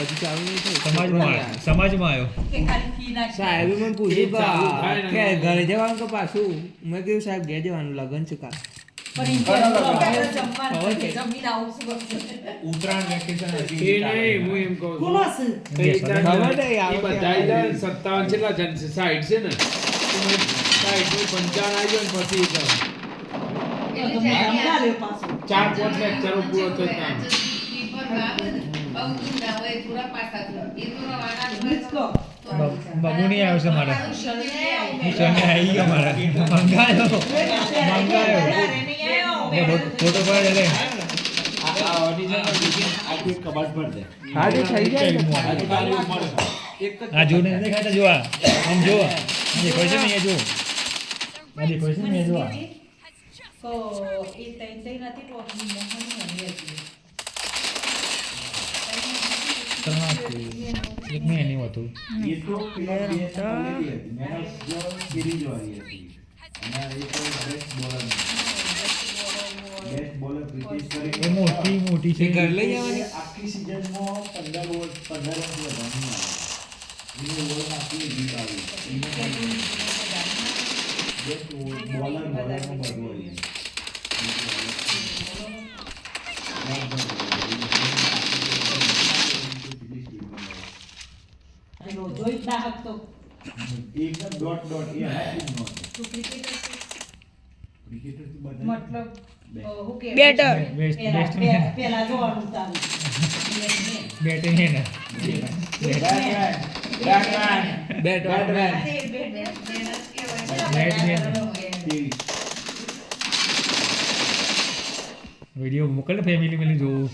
હજુ ચાલુ નહીં થયું. સમાજમાં આવ્યો સાહેબે મને પૂછ્યું કે ઘરે જવાનું કે પાછું. મેં કીધું સાહેબ ઘેર જવાનું, લગન છે કાલ. ઉત્તરાયણ વેકેશન એ નહીં હું એમ કહું છું ખબર નહીં એ આવે બધા 57 કેટલા જણ છે 60 છે ને 60 55 આવી ગયો ને પછી ચાર પાંચ લેક્ચરો પૂરો થયો કામ બાબુ નહીં આવ્યો છે મારા શનિ આવી ગયો મારા મંગાયો ફોટો પાડે લે હા તે થઈ જાય ને. આ જો ને દેખાતા જો આમ જો દેખાય છે ને એ જો આ દેખાય છે ને એ જો એક મેં નહીં હોતું એ મોટી મોટી છે ઘર લઈ જવાની. આખી સીઝનમાં 15 ઓવર વધારે એને ઓવર નાખી જીત આવી બેસ્ટ બોલરમાં બધું હોય एकदम डॉट डॉट ये है नॉट क्रिकेटर तो बदल मतलब બેટર પેલા જોવાનું તારું બેટિંગ હે ને બેટમેન વિડિયો મોકલ ફેમિલી મેલી જોવું